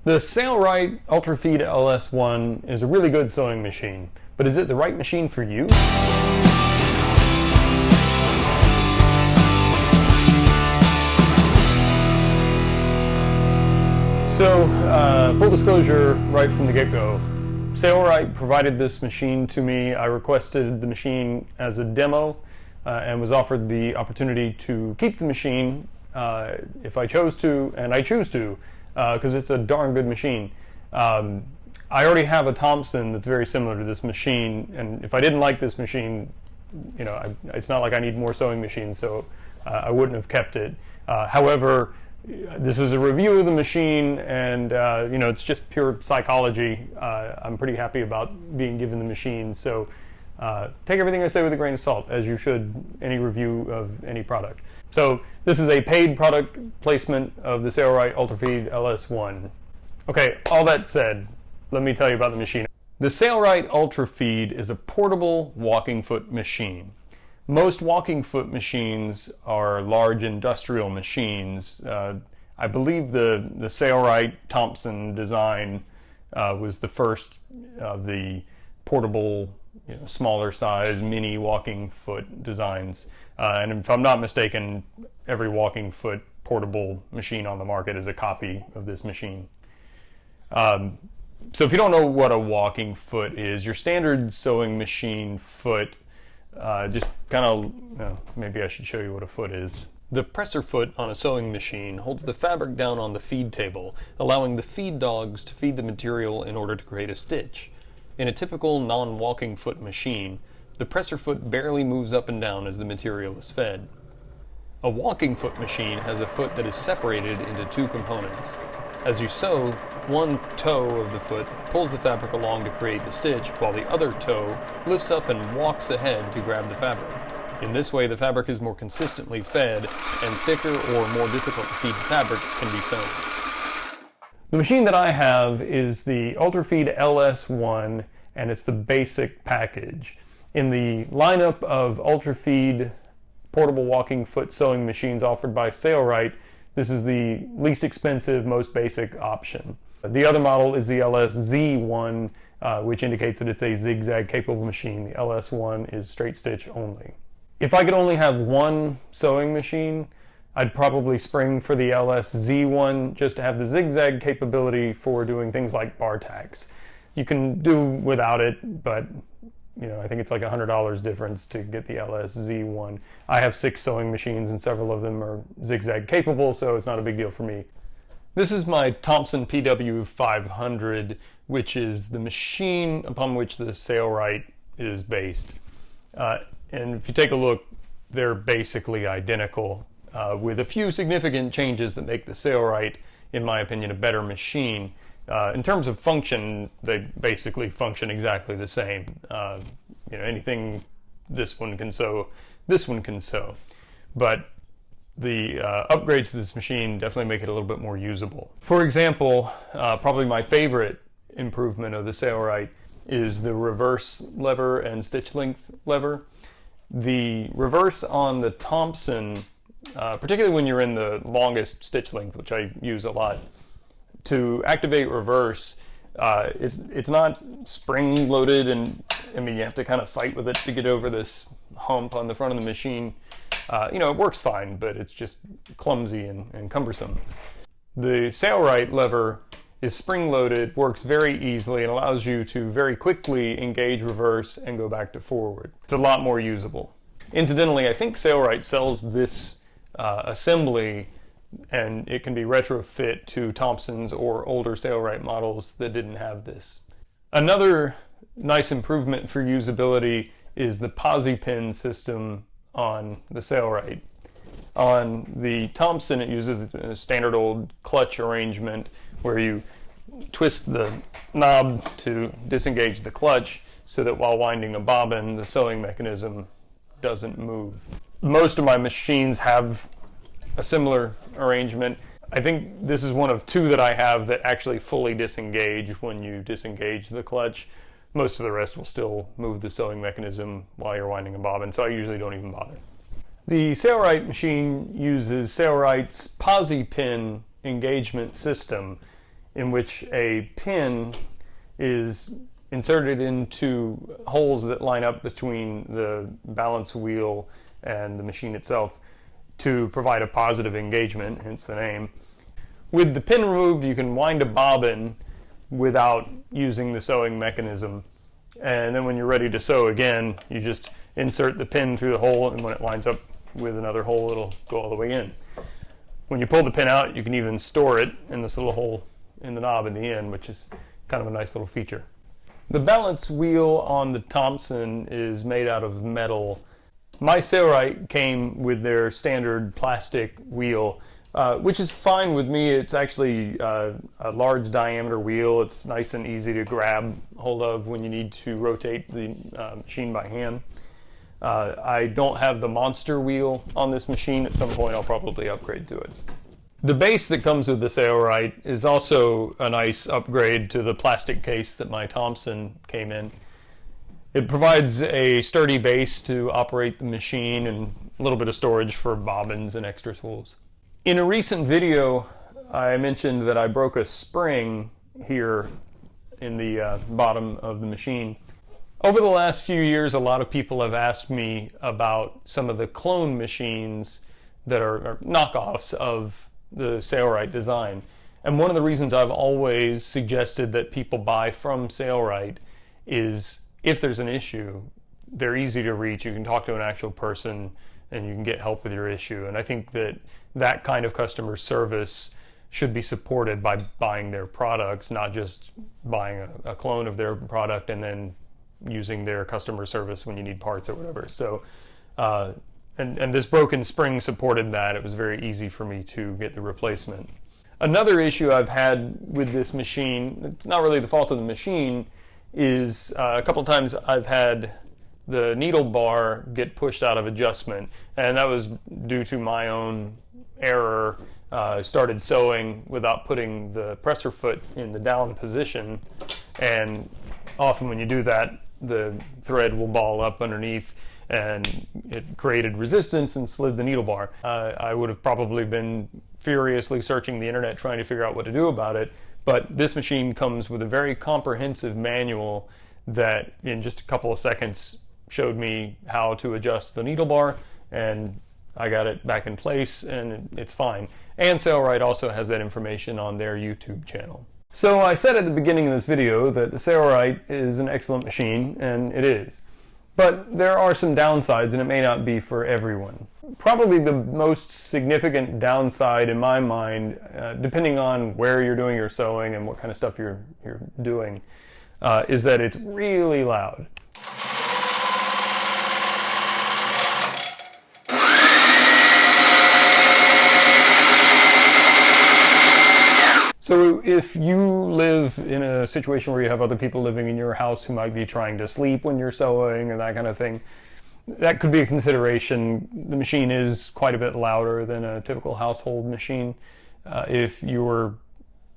The Sailrite Ultrafeed LS-1 is a really good sewing machine, but is it the right machine for you? So, full disclosure right from the get-go, Sailrite provided this machine to me. I requested the machine as a demo and was offered the opportunity to keep the machine if I chose to, and I choose to, because it's a darn good machine. I already have a Thompson that's very similar to this machine, and if I didn't like this machine, you know, it's not like I need more sewing machines, so I wouldn't have kept it. However, this is a review of the machine, and you know, it's just pure psychology. I'm pretty happy about being given the machine, so take everything I say with a grain of salt, as you should any review of any product. So this is a paid product placement of the Sailrite Ultrafeed LS-1. Okay, all that said, let me tell you about the machine. The Sailrite Ultrafeed is a portable walking foot machine. Most walking foot machines are large industrial machines. I believe the Sailrite Thompson design was the first of the portable, you know, smaller size mini walking foot designs. And if I'm not mistaken, every walking foot portable machine on the market is a copy of this machine. So if you don't know what a walking foot is, your standard sewing machine foot, just kind of, maybe I should show you what a foot is. The presser foot on a sewing machine holds the fabric down on the feed table, allowing the feed dogs to feed the material in order to create a stitch. In a typical non-walking foot machine, the presser foot barely moves up and down as the material is fed. A walking foot machine has a foot that is separated into two components. As you sew, one toe of the foot pulls the fabric along to create the stitch, while the other toe lifts up and walks ahead to grab the fabric. In this way, the fabric is more consistently fed, and thicker or more difficult to feed fabrics can be sewn. The machine that I have is the Ultrafeed LS-1, and it's the basic package. In the lineup of Ultrafeed portable walking foot sewing machines offered by Sailrite, this is the least expensive, most basic option. The other model is the LS-Z1, which indicates that it's a zigzag capable machine. The LS-1 is straight stitch only. If I could only have one sewing machine, I'd probably spring for the LS-Z1 just to have the zigzag capability for doing things like bar tacks. You can do without it, but you know, I think it's like $100 difference to get the LS-Z1. I have 6 sewing machines and several of them are zigzag capable, so it's not a big deal for me. This is my Thompson PW500, which is the machine upon which the Sailrite is based. And if you take a look, they're basically identical, with a few significant changes that make the Sailrite, in my opinion, a better machine. In terms of function, they basically function exactly the same. You know, anything this one can sew, this one can sew. But the upgrades to this machine definitely make it a little bit more usable. For example, probably my favorite improvement of the Sailrite is the reverse lever and stitch length lever. The reverse on the Thompson, particularly when you're in the longest stitch length, which I use a lot, to activate reverse, it's not spring loaded, and I mean, you have to kind of fight with it to get over this hump on the front of the machine. You know, it works fine, but it's just clumsy and cumbersome. The Sailrite lever is spring loaded, works very easily, and allows you to very quickly engage reverse and go back to forward. It's a lot more usable. Incidentally, I think Sailrite sells this assembly, and it can be retrofit to Thompson's or older Sailrite models that didn't have this. Another nice improvement for usability is the posi pin system on the Sailrite. On the Thompson, it uses a standard old clutch arrangement where you twist the knob to disengage the clutch so that while winding a bobbin, the sewing mechanism doesn't move. Most of my machines have a similar arrangement. I think this is one of 2 that I have that actually fully disengage when you disengage the clutch. Most of the rest will still move the sewing mechanism while you're winding a bobbin, so I usually don't even bother. The Sailrite machine uses Sailrite's posi pin engagement system. in which a pin is inserted into holes that line up between the balance wheel and the machine itself to provide a positive engagement, hence the name. With the pin removed, you can wind a bobbin without using the sewing mechanism. And then when you're ready to sew again, you just insert the pin through the hole, and when it lines up with another hole, it'll go all the way in. When you pull the pin out, you can even store it in this little hole in the knob in the end, which is kind of a nice little feature. The balance wheel on the Thompson is made out of metal. My Sailrite came with their standard plastic wheel, which is fine with me. It's actually a large diameter wheel. It's nice and easy to grab hold of when you need to rotate the machine by hand. I don't have the monster wheel on this machine. At some point I'll probably upgrade to it. The base that comes with the Sailrite is also a nice upgrade to the plastic case that my Thompson came in. It provides a sturdy base to operate the machine and a little bit of storage for bobbins and extra tools. In a recent video, I mentioned that I broke a spring here in the bottom of the machine. Over the last few years, a lot of people have asked me about some of the clone machines that are knockoffs of the Sailrite design. And one of the reasons I've always suggested that people buy from Sailrite is if there's an issue, they're easy to reach. You can talk to an actual person and you can get help with your issue. And I think that that kind of customer service should be supported by buying their products, not just buying a clone of their product and then using their customer service when you need parts or whatever. So, and this broken spring supported that. It was very easy for me to get the replacement. Another issue I've had with this machine, it's not really the fault of the machine, is a couple of times I've had the needle bar get pushed out of adjustment, and that was due to my own error. I started sewing without putting the presser foot in the down position, and often when you do that, the thread will ball up underneath, and it created resistance and slid the needle bar. I would have probably been furiously searching the internet trying to figure out what to do about it, but this machine comes with a very comprehensive manual that in just a couple of seconds showed me how to adjust the needle bar, and I got it back in place and it's fine. And Sailrite also has that information on their YouTube channel. So I said at the beginning of this video that the Sailrite is an excellent machine, and it is. But there are some downsides, and it may not be for everyone. Probably the most significant downside in my mind, depending on where you're doing your sewing and what kind of stuff you're doing, is that it's really loud. So if you live in a situation where you have other people living in your house who might be trying to sleep when you're sewing and that kind of thing, that could be a consideration. The machine is quite a bit louder than a typical household machine. If you're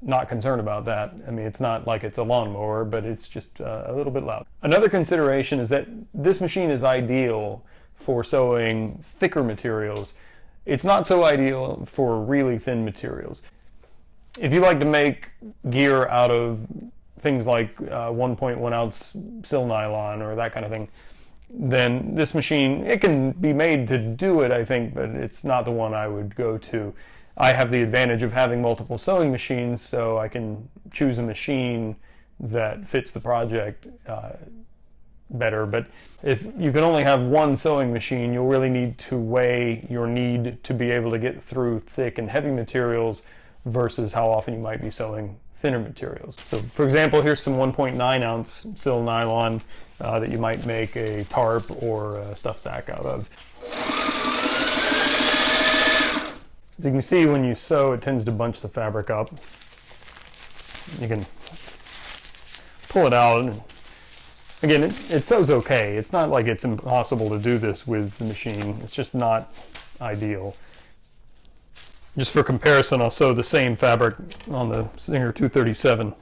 not concerned about that, I mean, it's not like it's a lawnmower, but it's just a little bit loud. Another consideration is that this machine is ideal for sewing thicker materials. It's not so ideal for really thin materials. If you like to make gear out of things like 1.1 ounce sil nylon or that kind of thing, then this machine, it can be made to do it, I think, but it's not the one I would go to. I have the advantage of having multiple sewing machines, so I can choose a machine that fits the project better. But if you can only have one sewing machine, you'll really need to weigh your need to be able to get through thick and heavy materials versus how often you might be sewing thinner materials. So for example, here's some 1.9 ounce sil nylon that you might make a tarp or a stuff sack out of. As you can see, when you sew, it tends to bunch the fabric up. You can pull it out. And again, it sews okay. It's not like it's impossible to do this with the machine. It's just not ideal. Just for comparison, I'll sew the same fabric on the Singer 237.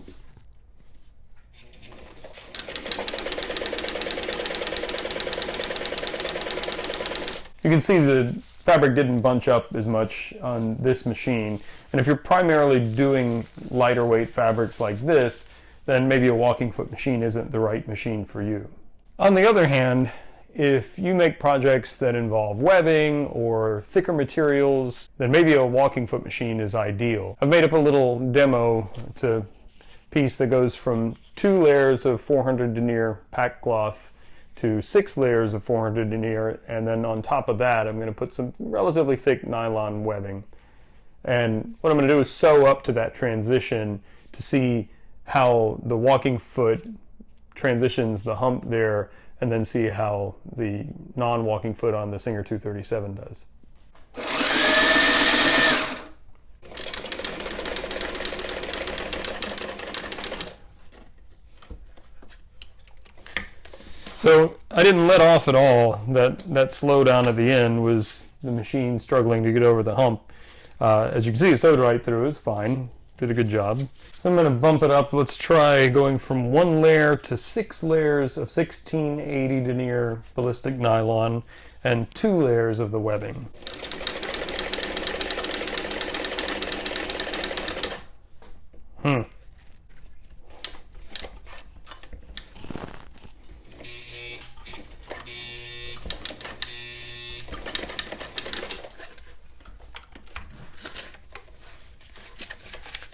You can see the fabric didn't bunch up as much on this machine. And if you're primarily doing lighter weight fabrics like this, then maybe a walking foot machine isn't the right machine for you. On the other hand, if you make projects that involve webbing or thicker materials, then maybe a walking foot machine is ideal. I've made up a little demo. It's a piece that goes from 2 layers of 400 denier pack cloth to 6 layers of 400 denier, and then on top of that I'm going to put some relatively thick nylon webbing. And what I'm going to do is sew up to that transition to see how the walking foot transitions the hump there, and then see how the non-walking foot on the Singer 237 does. So I didn't let off at all. That slowdown at the end was the machine struggling to get over the hump. As you can see, it sewed right through. It's fine. Did a good job. So I'm going to bump it up. Let's try going from 1 layer to 6 layers of 1680 denier ballistic nylon and 2 layers of the webbing.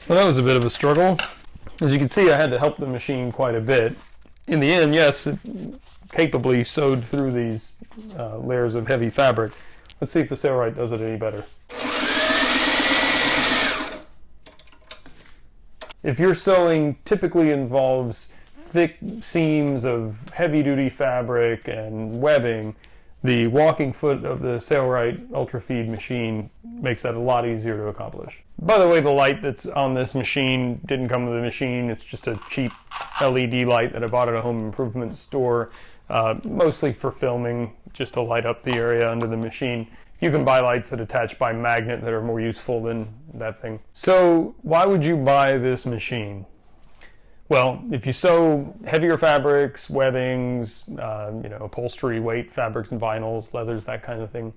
Well, that was a bit of a struggle. As you can see, I had to help the machine quite a bit. In the end, yes, it capably sewed through these layers of heavy fabric. Let's see if the Sailrite does it any better. If your sewing typically involves thick seams of heavy-duty fabric and webbing, the walking foot of the Sailrite Ultrafeed machine makes that a lot easier to accomplish. By the way, the light that's on this machine didn't come with the machine. It's just a cheap LED light that I bought at a home improvement store, mostly for filming, just to light up the area under the machine. You can buy lights that attach by magnet that are more useful than that thing. So why would you buy this machine? Well, if you sew heavier fabrics, webbings, upholstery, weight fabrics and vinyls, leathers, that kind of thing,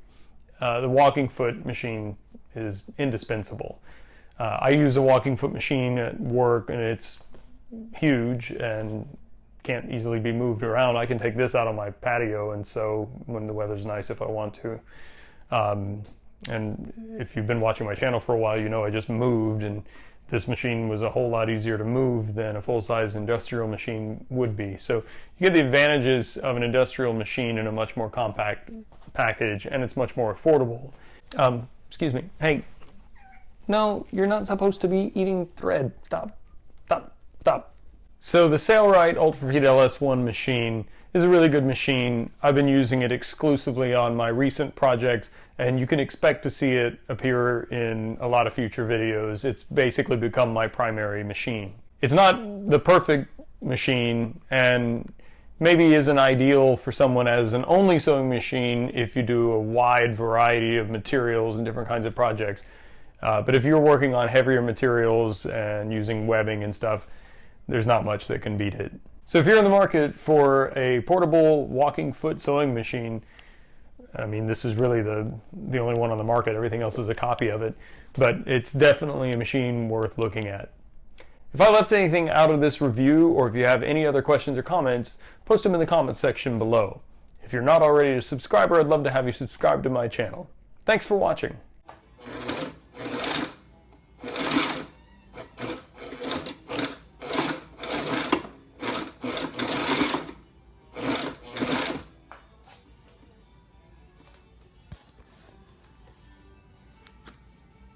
the walking foot machine is indispensable. I use a walking foot machine at work, and it's huge and can't easily be moved around. I can take this out on my patio and sew when the weather's nice if I want to. And if you've been watching my channel for a while, you know I just moved, and this machine was a whole lot easier to move than a full-size industrial machine would be. So you get the advantages of an industrial machine in a much more compact package, and it's much more affordable. Excuse me. Hey, no, you're not supposed to be eating thread. Stop, stop, stop. So the Sailrite Ultrafeed LS-1 machine is a really good machine. I've been using it exclusively on my recent projects, and you can expect to see it appear in a lot of future videos. It's basically become my primary machine. It's not the perfect machine, and maybe isn't ideal for someone as an only sewing machine if you do a wide variety of materials and different kinds of projects. But if you're working on heavier materials and using webbing and stuff, there's not much that can beat it. So if you're in the market for a portable walking foot sewing machine, I mean, this is really the only one on the market. Everything else is a copy of it, but it's definitely a machine worth looking at. If I left anything out of this review, or if you have any other questions or comments, post them in the comments section below. If you're not already a subscriber, I'd love to have you subscribe to my channel. Thanks for watching.